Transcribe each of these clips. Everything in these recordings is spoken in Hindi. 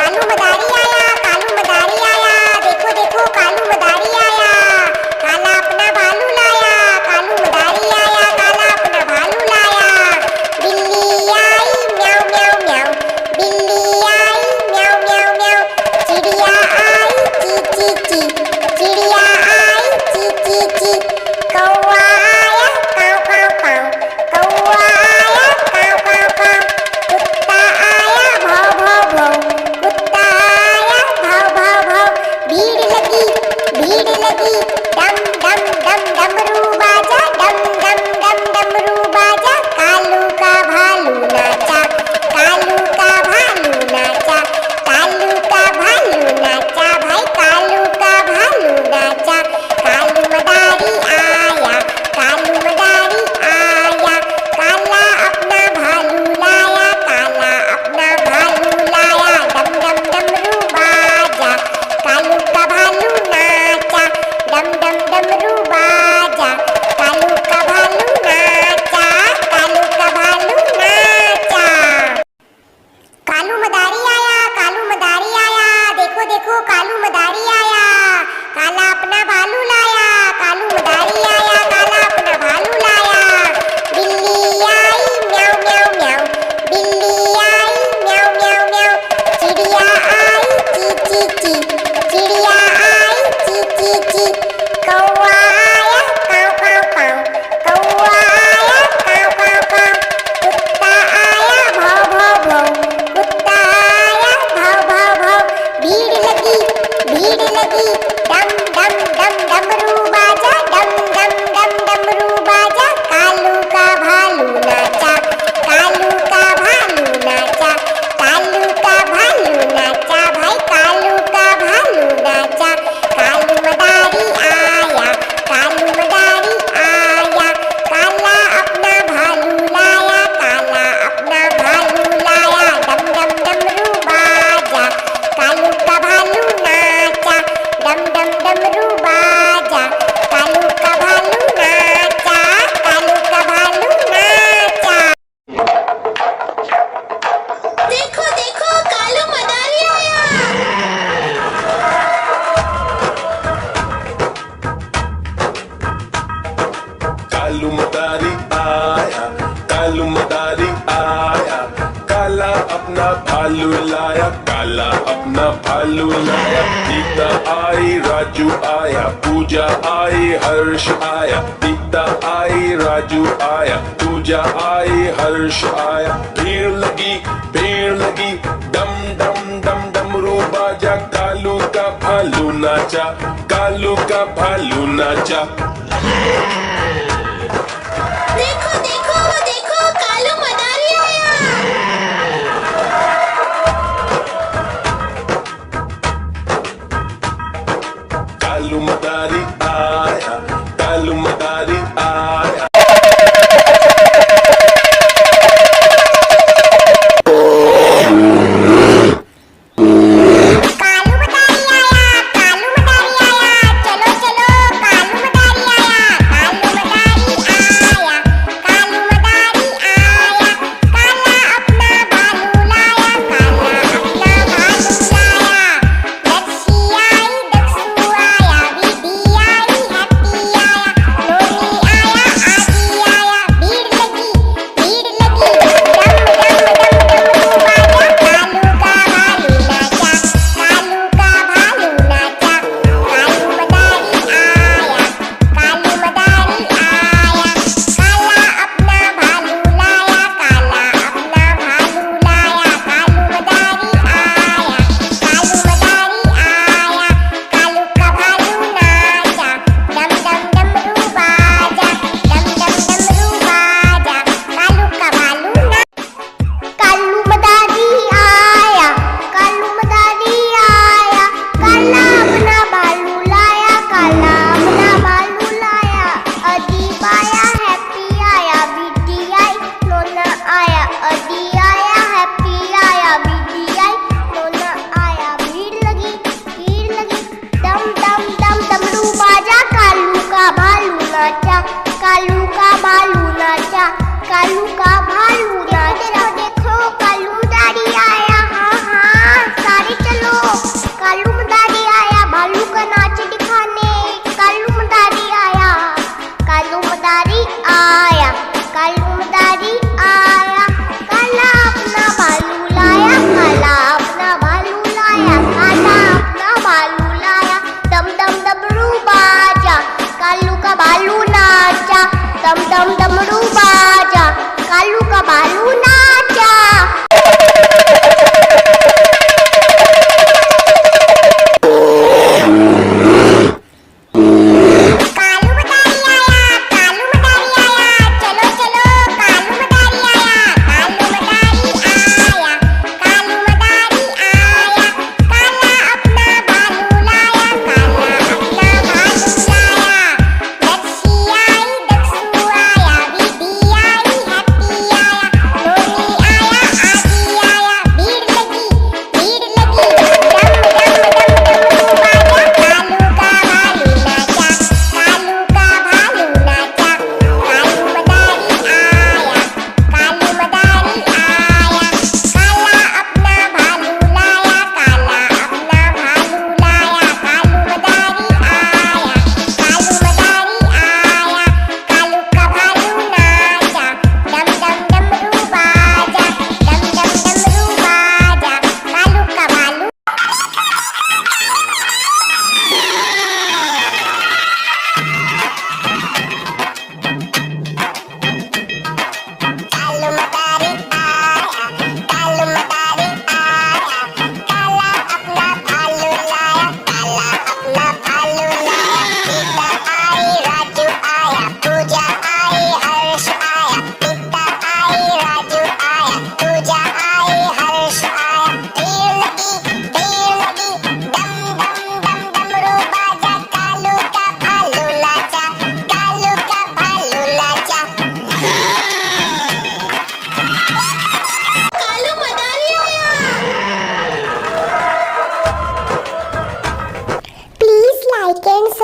कालू मदारी आया, कालू मदारी आया, देखो देखो कालू मदारी आया, काला अपना भालू लाया, कालू मदारी आया, काला अपना भालू लाया। बिल्ली आई म्याऊ म्याऊ म्याऊ, बिल्ली आई म्याऊ म्याऊ म्याऊ, चिड़िया आई ची ची ची, चिड़िया आई ची ची ची, कौवा आया काव काव काव, कौवा आया काव काव काव, कुत्ता आया भौ भौ भौ, कुत्ता आया भौ भौ भौ। भीड़ लगी डम डम डम डमरू बाजा, डम डम डम डमरू बाजा, कालू का भालू नाचा, कालू का भालू नाचा, कालू का भालू नाचा, भाई कालू का भालू नाचा। कालू मदारी आया, कालू मदारी आया, काला अपना भालू लाया, काला अपना भालू लाया, डम डम डमरू बाजा, कालू का भालू नाचा, डम डम डमरू बाजा, कालू का भालू नाचा, कालू का भालू नाचा। कालू मदारी आया, कालू मदारी आया, देखो देखो कालू मदारी आया, काला अपना भालू लाया, कालू मदारी आया, काला अपना भालू लाया। बिल्ली आई म्याऊ म्याऊ म्याऊ, बिल्ली आई म्याऊ म्याऊ म्याऊ, चिड़िया आई ची ची ची, चिड़िया आई ची ची ची, कौवा आया काव काव काव, कौवा आया काव काव काव, कुत्ता आया भौ भौ भौ, कुत्ता आया भौ भौ भौ। भीड़ लगी डम डम डम डमरू बाजा, डम डम डम डमरू बाजा, कालू का भालू नाचा, कालू का भालू नाचा, कालू का भालू नाचा, भाई कालू का भालू नाचा। कालू मदारी आया, कालू मदारी आया, काला अपना भालू लाया, काला अपना भालू लाया, डम डम डमरू बाजा, कालू का भालू नाचा, डम डम डमरू बाजा, कालू का भालू नाचा, कालू का भालू नाचा। देखो देखो कालू मदारी आया। कालू मदारी आया, कालू मदारी आया, काला अपना भालू लाया, काला अपना भालू लाया। दीदा आई राजू आया, पूजा आई हर्ष आया, दीदा आई राजू आया, पूजा आई हर्ष आया। भीड़ लगी डम डम डम डमरू बाजा, कालू का भालू नाचा, कालू का भालू नाचा। देखो देखो देखो कालू मदारी आया। कालू मदारी आया, कालू मदारी आया। कालू मदारी आया, कालू मदारी आया, चलो चलो कालू मदारी आया, कालू मदारी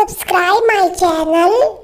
subscribe my channel.